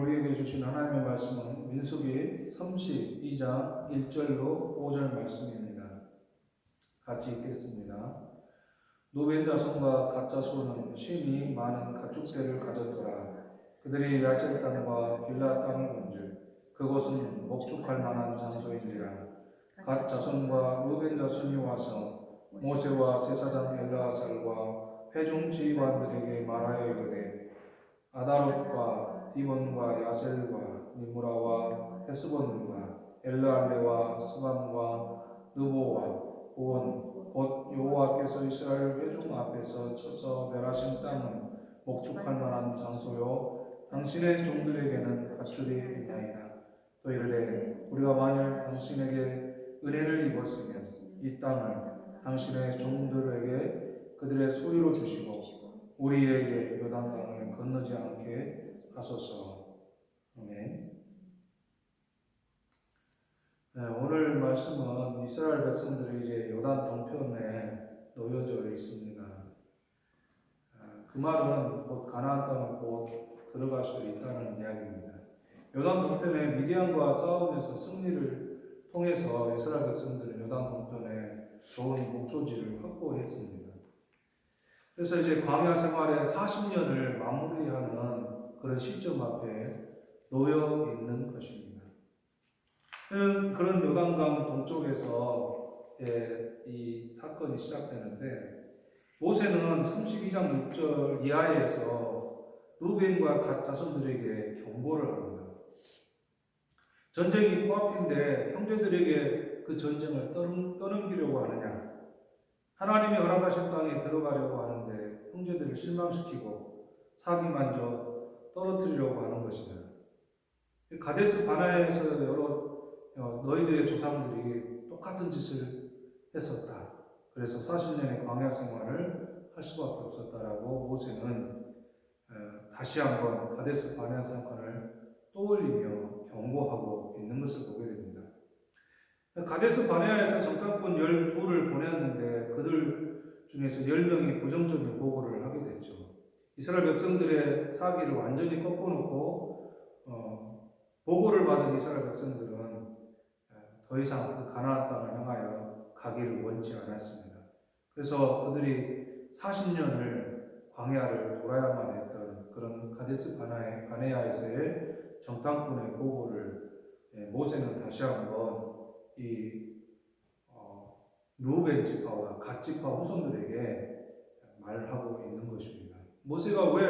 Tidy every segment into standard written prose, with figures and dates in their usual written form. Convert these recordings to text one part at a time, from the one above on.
우리에게 주신 하나님의 말씀은 민수기 32장 1절로 5절 말씀입니다. 같이 읽겠습니다. 노벤 자손과 갓 자손은 심히 많은 가축대를 가졌더라. 그들이 야셀 땅과 빌라 땅을 본즉 그곳은 목축할 만한 장소인지라. 갓 자손과 루벤 자손이 와서 모세와 제사장 엘르아살과 회중 지휘관들에게 말하여 이르되 아다롯과 디본과 야셀과 니무라와 헤스본과 엘르알레와 스반과 느보와 온 곧 여호와께서 이스라엘 회중 앞에서 쳐서 멸하신 땅은 목축할 만한 장소요 당신의 종들에게는 가축이 있나이다. 또 이르되 우리가 만일 당신에게 은혜를 입었으면 이 땅을 당신의 종들에게 그들의 소유로 주시고 우리에게 요단강을 건너지 않게 하소서. 아멘. 네, 오늘 말씀은 이스라엘 백성들이 이제 요단 동편에 놓여져 있습니다. 그 말은 곧 가나안 땅을 곧 들어갈 수 있다는 이야기입니다. 요단 동편에 미디안과 싸우면서 승리를 통해서 이스라엘 백성들은 요단 동편에 좋은 목조지를 확보했습니다. 그래서 이제 광야 생활의 40년을 마무리하는 그런 시점 앞에 놓여 있는 것입니다. 그런 요단강 동쪽에서 이 사건이 시작되는데 모세는 32장 6절 이하에서 루벤과 갓 자손들에게 경고를 합니다. 전쟁이 코앞인데 형제들에게 그 전쟁을 떠넘기려고 하느냐? 하나님이 허락하신 땅에 들어가려고 하는데 형제들을 실망시키고 사기만져 떨어뜨리려고 하는 것이다. 가데스 바네아에서 여러 너희들의 조상들이 똑같은 짓을 했었다. 그래서 40년의 광야 생활을 할 수밖에 없었다라고 모세는 다시 한번 가데스 바네아 사건을 떠올리며 경고하고 있는 것을 보게 됩니다. 가데스 바네아에서 정탐꾼 12를 보냈는데 그들 중에서 10명이 부정적인 보고를 하게 됐죠. 이스라엘 백성들의 사기를 완전히 꺾어놓고 보고를 받은 이스라엘 백성들은 더 이상 그 가나안 땅을 향하여 가기를 원치 않았습니다. 그래서 그들이 40년을 광야를 돌아야만 했던 그런 가데스 바네아에서의 정탐꾼의 보고를 모세는 다시 한번 이 루벤 지파와 갓 지파 후손들에게 말하고 있는 것입니다. 모세가 왜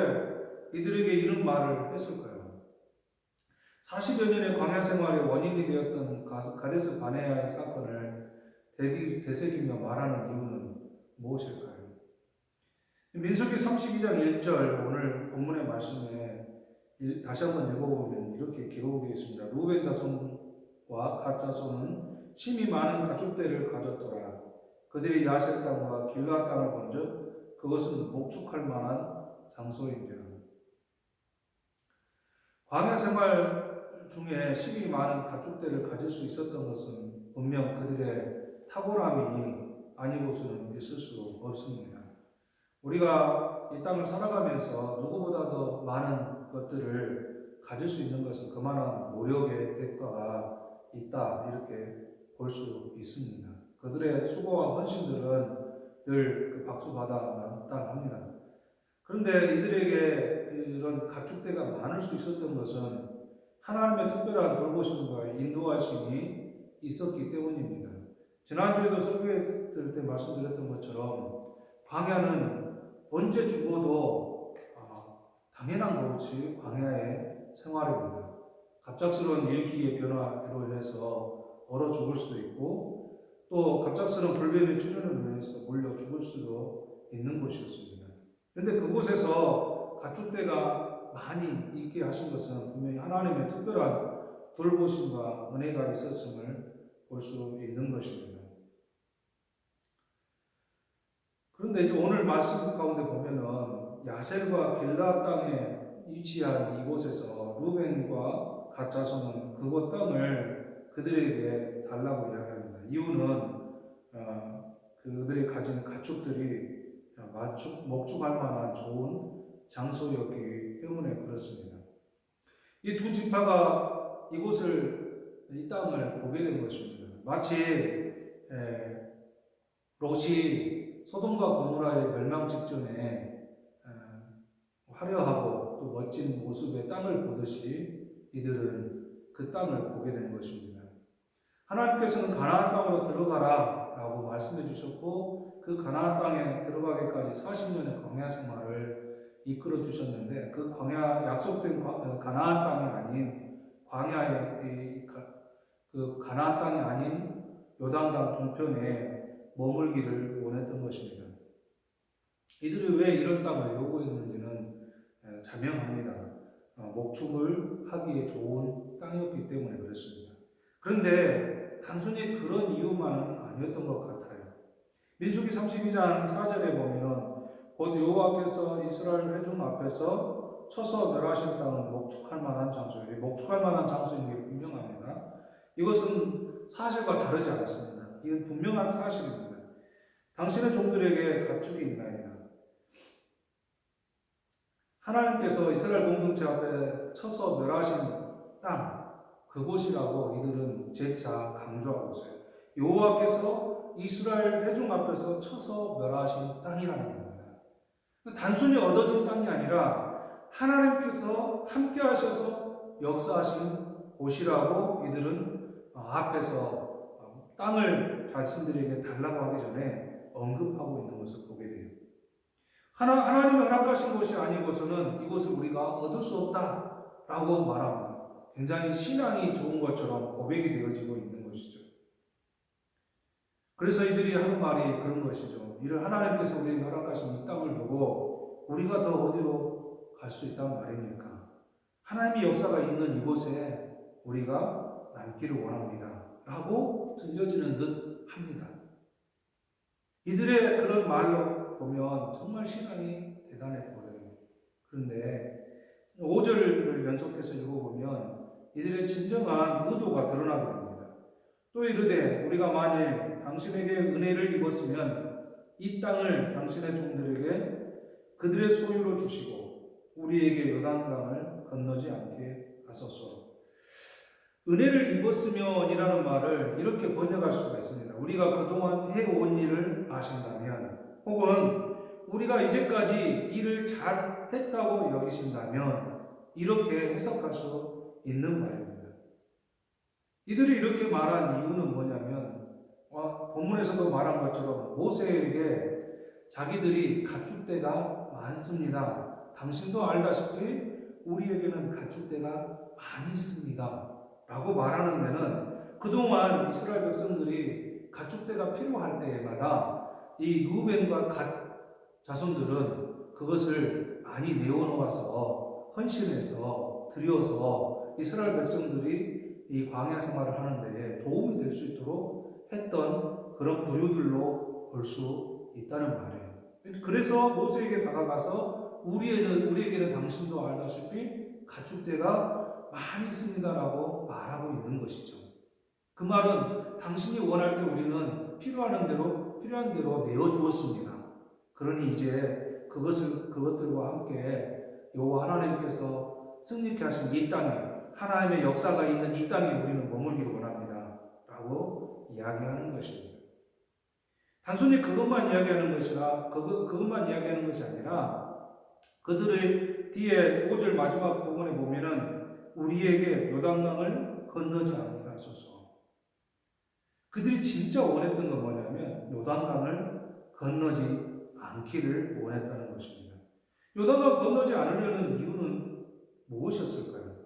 이들에게 이런 말을 했을까요? 40여 년의 광야 생활의 원인이 되었던 가데스 바네아의 사건을 되새기며 말하는 이유는 무엇일까요? 민수기 32장 1절 오늘 본문의 말씀에 다시 한번 읽어보면 이렇게 기록되어 있습니다. 루벤 자손과 갓 자손은 심히 많은 가축대를 가졌더라. 그들이 야셀 땅과 길라 땅을 본즉 그것은 목축할 만한 장소인지라. 광야 생활 중에 심히 많은 가축대를 가질 수 있었던 것은 분명 그들의 탁월함이 아니고서는 있을 수 없습니다. 우리가 이 땅을 살아가면서 누구보다 더 많은 것들을 가질 수 있는 것은 그만한 노력의 대가가 있다 이렇게 볼 수 있습니다. 그들의 수고와 헌신들은 늘 그 박수받아 마땅합니다. 그런데 이들에게 이런 가축대가 많을 수 있었던 것은 하나님의 특별한 돌보심과 인도하심이 있었기 때문입니다. 지난주에도 설교회 들을 때 말씀드렸던 것처럼 광야는 언제 죽어도 당연한 것이 광야의 생활입니다. 갑작스러운 일기의 변화로 인해서 얼어 죽을 수도 있고 또 갑작스러운 불뱀의 출현으로 인해서 몰려 죽을 수도 있는 곳이었습니다. 그런데 그곳에서 가축대가 많이 있게 하신 것은 분명히 하나님의 특별한 돌보심과 은혜가 있었음을 볼 수 있는 것입니다. 그런데 이제 오늘 말씀 가운데 보면은 야셀과 길라 땅에 위치한 이곳에서 루벤과 갓 자손은 그곳 땅을 그들에게 달라고 이야기합니다. 이유는 그들이 가진 가축들이 목축할 만한 좋은 장소였기 때문에 그렇습니다. 이 두 지파가 이 땅을 보게 된 것입니다. 마치 롯이 소돔과 고모라의 멸망 직전에 화려하고 또 멋진 모습의 땅을 보듯이 이들은 그 땅을 보게 된 것입니다. 하나님께서는 가나안 땅으로 들어가라 라고 말씀해 주셨고 그 가나안 땅에 들어가기까지 40년의 광야 생활을 이끌어 주셨는데 그 약속된 가나안 땅이 아닌 그 가나안 땅이 아닌 요단강 동편에 머물기를 원했던 것입니다. 이들이 왜 이런 땅을 요구했는지는 자명합니다. 목축을 하기에 좋은 땅이었기 때문에 그렇습니다. 그런데 단순히 그런 이유만은 아니었던 것 같아요. 민수기 32장 4절에 보면 곧 여호와께서 이스라엘 회중 앞에서 쳐서 멸하신 땅은 목축할 만한 장소예요. 목축할 만한 장소인 게 분명합니다. 이것은 사실과 다르지 않습니다. 이건 분명한 사실입니다. 당신의 종들에게 가축이 있나이다. 하나님께서 이스라엘 공동체 앞에 쳐서 멸하신 땅, 그곳이라고 이들은 재차 강조하고 있어요. 여호와께서 이스라엘 회중 앞에서 쳐서 멸하신 땅이라는 겁니다. 단순히 얻어진 땅이 아니라 하나님께서 함께 하셔서 역사하신 곳이라고 이들은 앞에서 땅을 자신들에게 달라고 하기 전에 언급하고 있는 것을 보게 돼요. 하나님이 허락하신 것이 아니고서는 이것을 우리가 얻을 수 없다라고 말합니다. 굉장히 신앙이 좋은 것처럼 고백이 되어지고 있는 것이죠. 그래서 이들이 하는 말이 그런 것이죠. 이를 하나님께서 우리에게 허락하신 이 땅을 두고 우리가 더 어디로 갈 수 있단 말입니까? 하나님의 역사가 있는 이곳에 우리가 남기를 원합니다. 라고 들려지는 듯 합니다. 이들의 그런 말로 보면 정말 신앙이 대단해 보여요. 그런데 5절을 연속해서 읽어보면 이들의 진정한 의도가 드러나게 됩니다. 또 이르되 우리가 만일 당신에게 은혜를 입었으면 이 땅을 당신의 종들에게 그들의 소유로 주시고 우리에게 요단강을 건너지 않게 하소서. 은혜를 입었으면이라는 말을 이렇게 번역할 수가 있습니다. 우리가 그동안 해온 일을 아신다면 혹은 우리가 이제까지 일을 잘 했다고 여기신다면 이렇게 해석할 수 있는 말입니다. 이들이 이렇게 말한 이유는 뭐냐면 본문에서도 말한 것처럼 모세에게 자기들이 가축대가 많습니다. 당신도 알다시피 우리에게는 가축대가 많이 있습니다. 라고 말하는 데는 그동안 이스라엘 백성들이 가축대가 필요할 때마다 이 루벤과 갓 자손들은 그것을 많이 내어놓아서 헌신해서 드려서 이스라엘 백성들이 이 광야 생활을 하는 데 도움이 될 수 있도록 했던 그런 부류들로 볼 수 있다는 말이에요. 그래서 모세에게 다가가서 우리에게는 당신도 알다시피 가축대가 많이 있습니다라고 말하고 있는 것이죠. 그 말은 당신이 원할 때 우리는 필요한 대로 내어주었습니다. 그러니 이제 그것들과 함께 여호와 하나님께서 승리케 하신 이 땅에 하나님의 역사가 있는 이 땅에 우리는 머물기를 원합니다. 라고 이야기하는 것입니다. 단순히 그것만 이야기하는 것이 아니라 그들의 뒤에 5절 마지막 부분에 보면은 우리에게 요단강을 건너지 않게 하소서. 그들이 진짜 원했던 건 뭐냐면 요단강을 건너지 않기를 원했다는 것입니다. 요단강 건너지 않으려는 이유는 무엇이었을까요?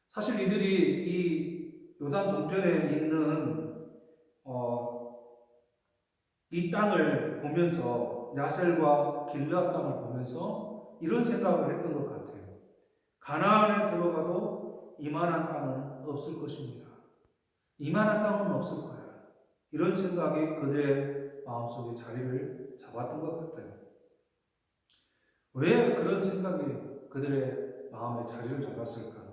사실 이들이 이 요단 동편에 있는 이 땅을 보면서 야셀과 길르앗 땅을 보면서 이런 생각을 했던 것 같아요. 가나안에 들어가도 이만한 땅은 없을 것입니다. 이만한 땅은 없을 거야. 이런 생각이 그들의 마음속에 자리를 잡았던 것 같아요. 왜 그런 생각이 그들의 마음에 자리를 잡았을까?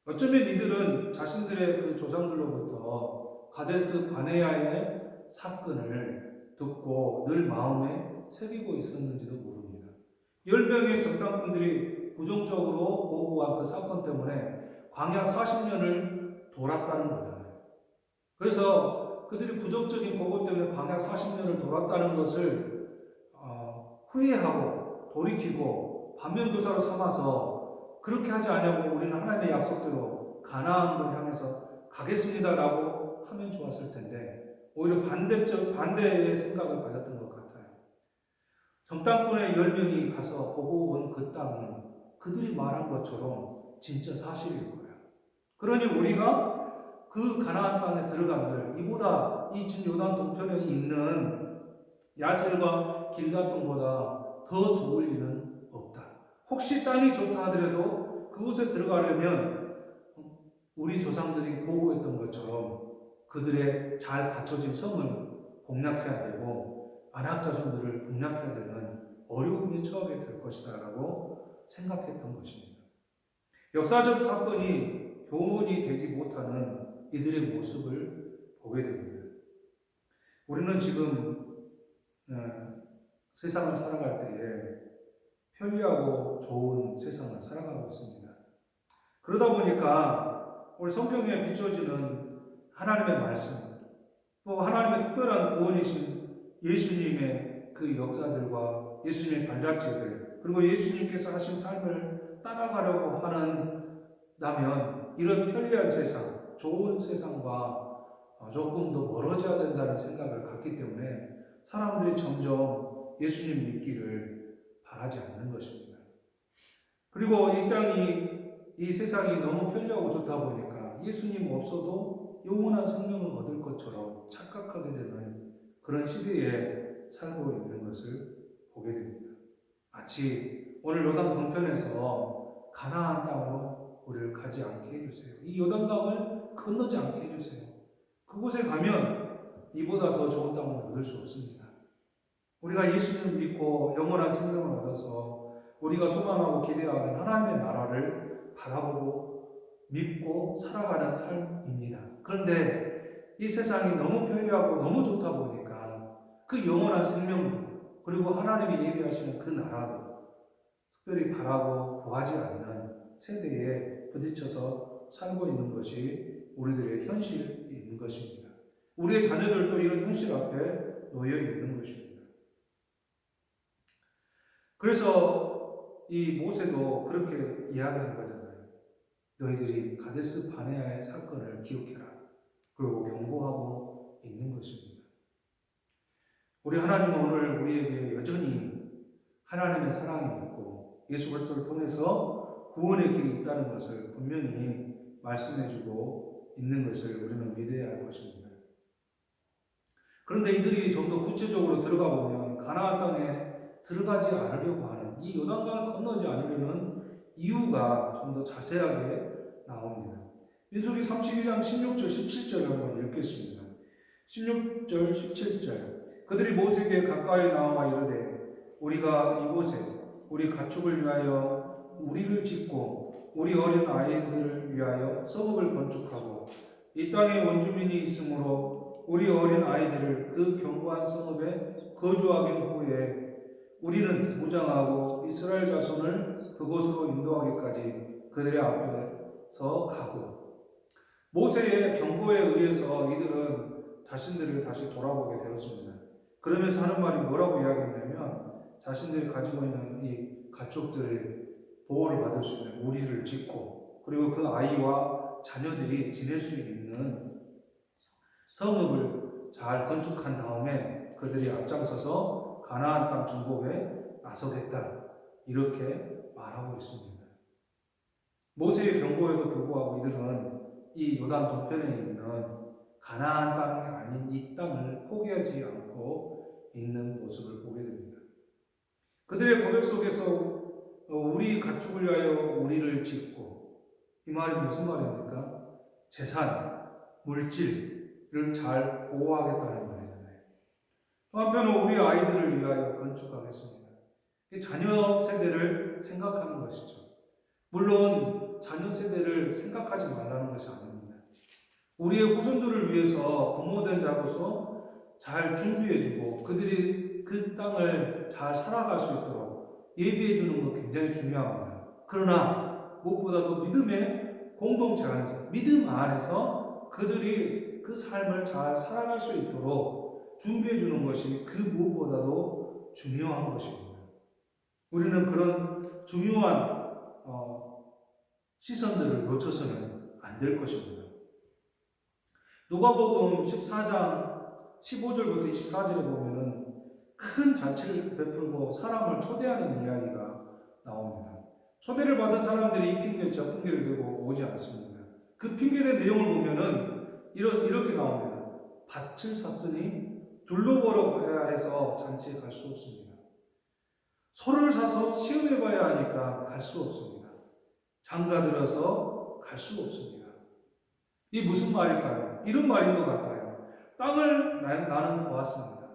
어쩌면 이들은 자신들의 그 조상들로부터 가데스 바네아의 사건을 듣고 늘 마음에 새기고 있었는지도 모릅니다. 10명의 정탐꾼들이 부정적으로 보고한 그 사건 때문에 광야 40년을 돌았다는 거잖아요. 그래서 그들이 부정적인 보고 때문에 광야 40년을 돌았다는 것을 후회하고 돌이키고 반면교사로 삼아서 그렇게 하지 않냐고 우리는 하나님의 약속대로 가나안으로 향해서 가겠습니다라고 하면 좋았을 텐데 오히려 반대의 생각을 가졌던 것 같아요. 정탐꾼의 10명이 가서 보고 온 그 땅은 그들이 말한 것처럼 진짜 사실일 거예요. 그러니 우리가 그 가나안 땅에 들어간들 이보다 이 지금 요단 동편에 있는 야셀과 길갓동보다 더 좋을 일은 없다. 혹시 땅이 좋다 하더라도 그곳에 들어가려면 우리 조상들이 보고했던 것처럼 그들의 잘 갖춰진 성을 공략해야 되고 안악자손들을 공략해야 되는 어려움에 처하게 될 것이다 라고 생각했던 것입니다. 역사적 사건이 교훈이 되지 못하는 이들의 모습을 보게 됩니다. 우리는 지금 세상을 살아갈 때에 편리하고 좋은 세상을 살아가고 있습니다. 그러다 보니까 우리 성경에 비춰지는 하나님의 말씀, 또 하나님의 특별한 구원이신 예수님의 그 역사들과 예수님의 발자취들, 그리고 예수님께서 하신 삶을 따라가려고 하는다면 이런 편리한 세상, 좋은 세상과 조금 더 멀어져야 된다는 생각을 갖기 때문에 사람들이 점점 예수님 믿기를 바라지 않는 것입니다. 그리고 이 세상이 너무 편리하고 좋다 보니까 예수님 없어도 영원한 생명을 얻을 것처럼 착각하게 되는 그런 시대에 살고 있는 것을 보게 됩니다. 마치 오늘 요단 동편에서 가나안 땅으로 우리를 가지 않게 해주세요. 이 요단강을 건너지 않게 해주세요. 그곳에 가면 이보다 더 좋은 땅을 얻을 수 없습니다. 우리가 예수님을 믿고 영원한 생명을 얻어서 우리가 소망하고 기대하는 하나님의 나라를 바라보고 믿고 살아가는 삶입니다. 그런데 이 세상이 너무 편리하고 너무 좋다 보니까 그 영원한 생명도 그리고 하나님이 예비하시는 그 나라도 특별히 바라고 구하지 않는 세대에 부딪혀서 살고 있는 것이 우리들의 현실인 것입니다. 우리의 자녀들도 이런 현실 앞에 놓여 있는 것입니다. 그래서 이 모세도 그렇게 이야기한 거잖아요. 너희들이 가데스 바네아의 사건을 기억해라. 그리고 경고하고 있는 것입니다. 우리 하나님은 오늘 우리에게 여전히 하나님의 사랑이 있고 예수 그리스도를 통해서 구원의 길이 있다는 것을 분명히 말씀해주고 있는 것을 우리는 믿어야 할 것입니다. 그런데 이들이 좀 더 구체적으로 들어가 보면 가나안 땅에 들어가지 않으려고 하는 이 요단강을 건너지 않으려는 이유가 좀 더 자세하게 나옵니다. 민수기 32장 16절 17절 한번 읽겠습니다. 16절 17절 그들이 모세에게 가까이 나와 이르되 우리가 이곳에 우리 가축을 위하여 우리를 짓고 우리 어린 아이들을 위하여 성읍을 건축하고 이 땅에 원주민이 있으므로 우리 어린 아이들을 그 견고한 성읍에 거주하게 후에 우리는 무장하고 이스라엘 자손을 그곳으로 인도하기까지 그들의 앞에서 가고 모세의 경고에 의해서 이들은 자신들을 다시 돌아보게 되었습니다. 그러면서 하는 말이 뭐라고 이야기했냐면 자신들이 가지고 있는 이 가축들의 보호를 받을 수 있는 우리를 짓고 그리고 그 아이와 자녀들이 지낼 수 있는 성읍을 잘 건축한 다음에 그들이 앞장서서 가나안 땅 정복에 나서겠다 이렇게 말하고 있습니다. 모세의 경고에도 불구하고 이들은 이 요단 동편에 있는 가나안 땅이 아닌 이 땅을 포기하지 않고 있는 모습을 보게 됩니다. 그들의 고백 속에서 우리 가축을 위하여 우리를 짓고 이 말이 무슨 말입니까? 재산, 물질을 잘 보호하겠다는 말이잖아요. 또 한편으로 우리 아이들을 위하여 건축하겠습니다. 자녀 세대를 생각하는 것이죠. 물론 자녀 세대를 생각하지 말라는 것이 아닙니다. 우리의 후손들을 위해서 부모된 자로서 잘 준비해주고 그들이 그 땅을 잘 살아갈 수 있도록 예비해주는 것 굉장히 중요합니다. 그러나 무엇보다도 믿음의 공동체 안에서, 믿음 안에서 그들이 그 삶을 잘 살아갈 수 있도록 준비해 주는 것이 그 무엇보다도 중요한 것입니다. 우리는 그런 중요한 시선들을 놓쳐서는 안 될 것입니다. 누가복음 14장 15절부터 24절에 보면은 큰 잔치를 베풀고 사람을 초대하는 이야기가 나옵니다. 초대를 받은 사람들이 이 핑계 저 핑계를 대고 오지 않습니다. 그 핑계의 내용을 보면은 이렇게 나옵니다. 밭을 샀으니 둘러보러 가야 해서 잔치에 갈 수 없습니다. 소를 사서 시험해 봐야 하니까 갈 수 없습니다. 장가 들어서 갈 수 없습니다. 이게 무슨 말일까요? 이런 말인 것 같아요. 땅을 나는 보았습니다.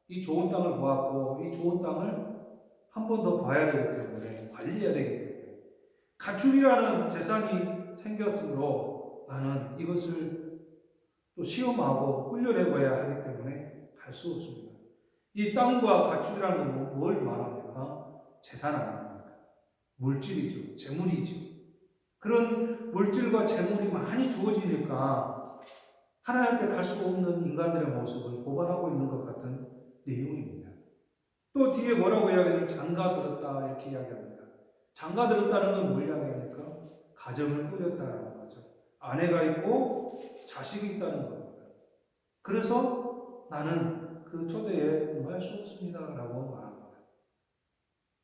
이 좋은 땅을 보았고 이 좋은 땅을 한 번 더 봐야 되기 때문에 관리해야 되기 때문에 가축이라는 재산이 생겼으므로 나는 이것을 또 시험하고 훈련해 봐야 하기 때문에 갈 수 없습니다. 이 땅과 가축이라는 건 뭘 말합니까? 재산 아닙니까? 물질이죠. 재물이죠. 그런 물질과 재물이 많이 주어지니까 하나님 앞에 갈 수 없는 인간들의 모습을 고발하고 있는 것 같은 내용입니다. 또 뒤에 뭐라고 이야기하냐면 장가 들었다 이렇게 이야기합니다. 장가 들었다는 건 뭘 이야기합니까? 가정을 꾸렸다는 거죠. 아내가 있고 자식이 있다는 겁니다. 그래서 나는 그 초대에 응할 수 없습니다 라고 말합니다.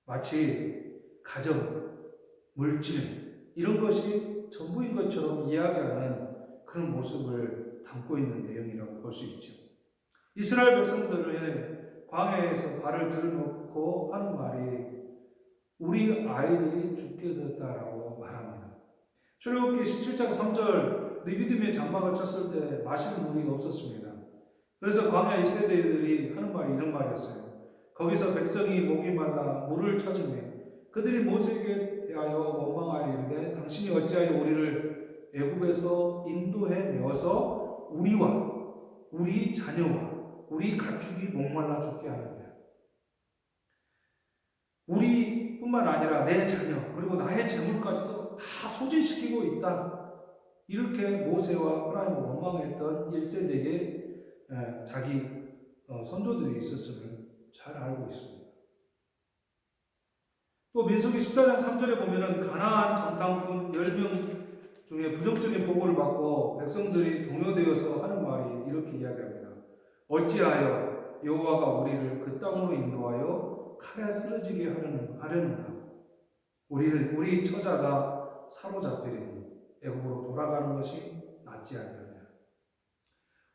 마치 가정, 물질 이런 것이 전부인 것처럼 이야기하는 그런 모습을 담고 있는 내용이라고 볼 수 있죠. 이스라엘 백성들을 광야에서 발을 들여놓고 하는 말이 우리 아이들이 죽게 되었다라고 말합니다. 출애굽기 17장 3절 르비딤의 장막을 쳤을 때 마실 물이 없었습니다. 그래서 광야 1세대들이 하는 말이 이런 말이었어요. 거기서 백성이 목이 말라 물을 찾으며 그들이 모세에게 대하여 원망하여 이르되 당신이 어찌하여 우리를 애굽에서 인도해 내어서 우리와 우리 자녀와 우리 가축이 목말라 죽게 하느냐. 우리뿐만 아니라 내 자녀 그리고 나의 재물까지도 다 소진시키고 있다. 이렇게 모세와 하나님을 원망했던 1세대의 자기 선조들이 있었음을 잘 알고 있습니다. 또 민수기 14장 3절에 보면은 가나안 정탐꾼 10명 중에 부정적인 보고를 받고 백성들이 동요되어서 하는 말이 이렇게 이야기합니다. 어찌하여 여호와가 우리를 그 땅으로 인도하여 칼에 쓰러지게 하려는가? 우리 처자가 사로잡히리니 애굽으로 돌아가는 것이 낫지 않느냐.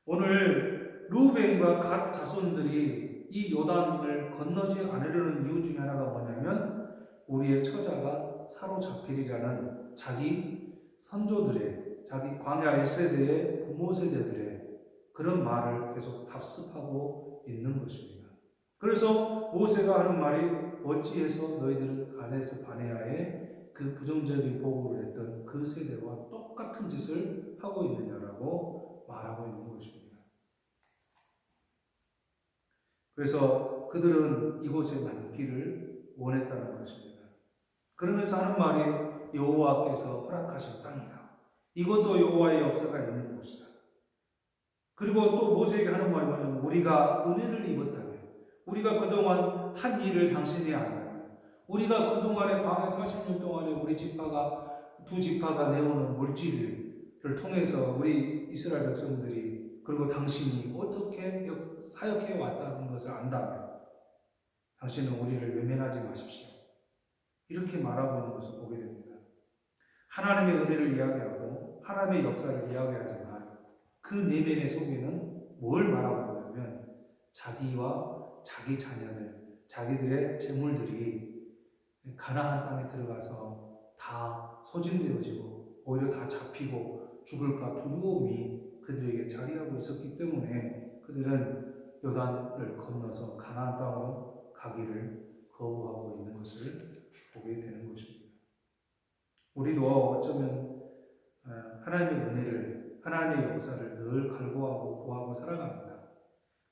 오늘 루벤과 갓 자손들이 이 요단을 건너지 않으려는 이유 중에 하나가 뭐냐면 우리의 처자가 사로잡히리라는 자기 선조들의 자기 광야 1세대의 부모 세대들의 그런 말을 계속 답습하고 있는 것입니다. 그래서 모세가 하는 말이 어찌해서 너희들은 가데스 바네아에 그 부정적인 보고를 했던 그 세대와 똑같은 짓을 하고 있느냐라고 말하고 있는 것입니다. 그래서 그들은 이곳에 남기를 원했다는 것입니다. 그러면서 하는 말이 여호와께서 허락하신 땅이다. 이것도 여호와의 역사가 있는 곳이다. 그리고 또 모세에게 하는 말이 뭐냐면 우리가 은혜를 입었다면 우리가 그동안 한 일을 당신이 안다면 우리가 그동안에 광야 40년 동안에 우리 두 지파가 내오는 물질을 통해서 우리 이스라엘 백성들이 그리고 당신이 어떻게 사역해 왔다는 것을 안다면 당신은 우리를 외면하지 마십시오. 이렇게 말하고 있는 것을 보게 됩니다. 하나님의 은혜를 이야기하고 하나님의 역사를 이야기하지만 그 내면의 속에는 뭘 말하고 있냐면 자기와 자기 자녀들, 자기들의 재물들이 가나안 땅에 들어가서 다 소진되어지고 오히려 다 잡히고 죽을까 두려움이 그들에게 자리하고 있었기 때문에 그들은 요단을 건너서 가나안 땅으로 가기를 거부하고 있는 것을 보게 되는 것입니다. 우리도 어쩌면 하나님의 은혜를, 하나님의 역사를 늘 갈구하고 구하고 살아갑니다.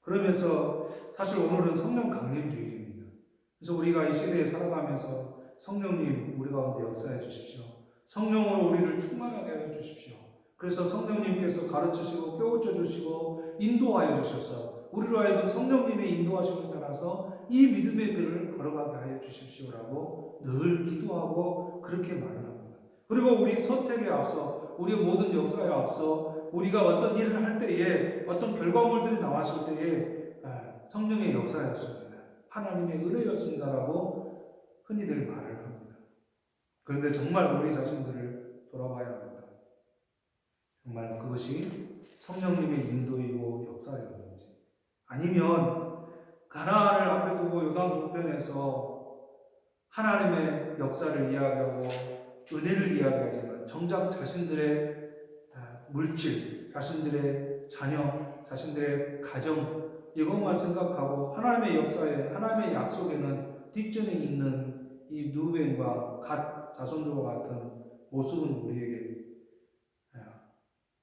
그러면서 사실 오늘은 성령 강림 주일입니다. 그래서 우리가 이 시대에 살아가면서 성령님 우리 가운데 역사해 주십시오. 성령으로 우리를 충만하게 해 주십시오. 그래서 성령님께서 가르치시고 깨우쳐 주시고 인도하여 주셔서 우리로 하여금 성령님의 인도하심을 따라서 이 믿음의 길을 걸어가게 하여 주십시오라고 늘 기도하고 그렇게 말을 합니다. 그리고 우리 선택에 앞서 우리의 모든 역사에 앞서 우리가 어떤 일을 할 때에 어떤 결과물들이 나왔을 때에 성령의 역사였습니다. 하나님의 은혜였습니다라고 흔히들 말을 합니다. 그런데 정말 우리 자신들을 돌아봐야 합니다. 정말 그것이 성령님의 인도이고 역사였는지, 아니면 가나안을 앞에 두고 요단 동편에서 하나님의 역사를 이야기하고 은혜를 이야기하지만 정작 자신들의 물질, 자신들의 자녀, 자신들의 가정 이것만 생각하고 하나님의 역사에, 하나님의 약속에는 뒷전에 있는 이 누벤과 갓 자손들과 같은 모습은 우리에게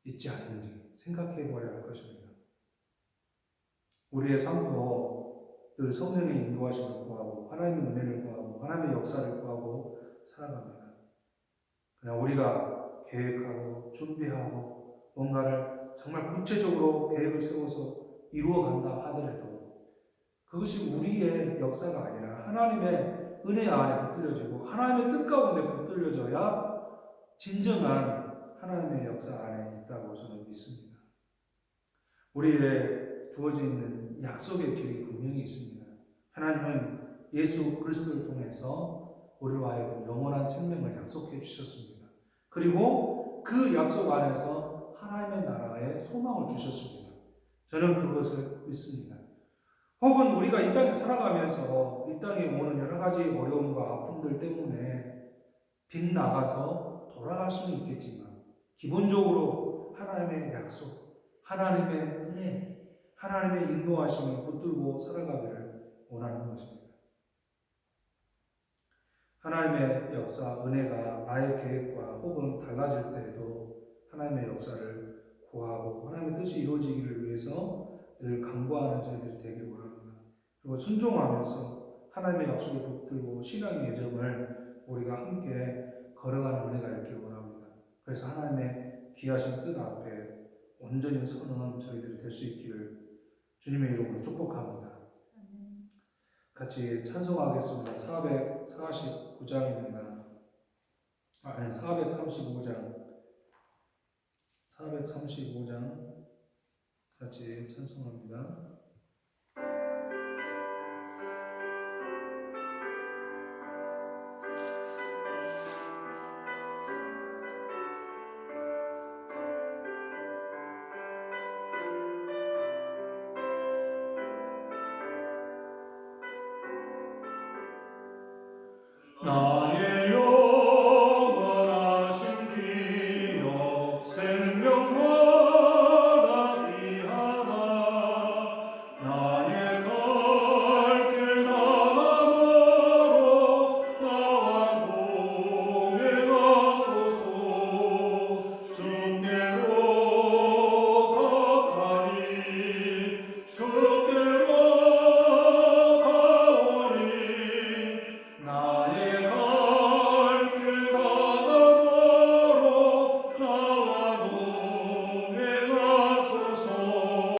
있지 않는지 생각해 보아야 할 것입니다. 우리의 삶도 늘 성령의 인도하심을 구하고 하나님의 은혜를 구하고 하나님의 역사를 구하고 살아갑니다. 그냥 우리가 계획하고 준비하고 뭔가를 정말 구체적으로 계획을 세워서 이루어간다 하더라도 그것이 우리의 역사가 아니라 하나님의 은혜 안에 붙들려지고 하나님의 뜻 가운데 붙들려져야 진정한 하나님의 역사 안에 있다고 저는 믿습니다. 우리의 주어져 있는 약속의 길이 분명히 있습니다. 하나님은 예수 그리스도를 통해서 우리로 하여금 영원한 생명을 약속해 주셨습니다. 그리고 그 약속 안에서 하나님의 나라에 소망을 주셨습니다. 저는 그것을 믿습니다. 혹은 우리가 이 땅에 살아가면서 이 땅에 오는 여러 가지 어려움과 아픔들 때문에 빗나가서 돌아갈 수는 있겠지만 기본적으로 하나님의 약속, 하나님의 은혜, 하나님의 인도하심을 붙들고 살아가기를 원하는 것입니다. 하나님의 역사, 은혜가 나의 계획과 혹은 달라질 때에도 하나님의 역사를 구하고 하나님의 뜻이 이루어지기를 위해서 늘 간구하는 저희들이 되길 원합니다. 그리고 순종하면서 하나님의 약속을 붙들고 신앙의 예정을 우리가 함께 걸어가는 은혜가 있기를 원합니다. 그래서 하나님의 귀하신 뜻 앞에 온전히 서는 저희들이 될 수 있기를 주님의 이름으로 축복합니다. 같이 찬송하겠습니다. 449장입니다. 435장. 435장 같이 찬송합니다. 나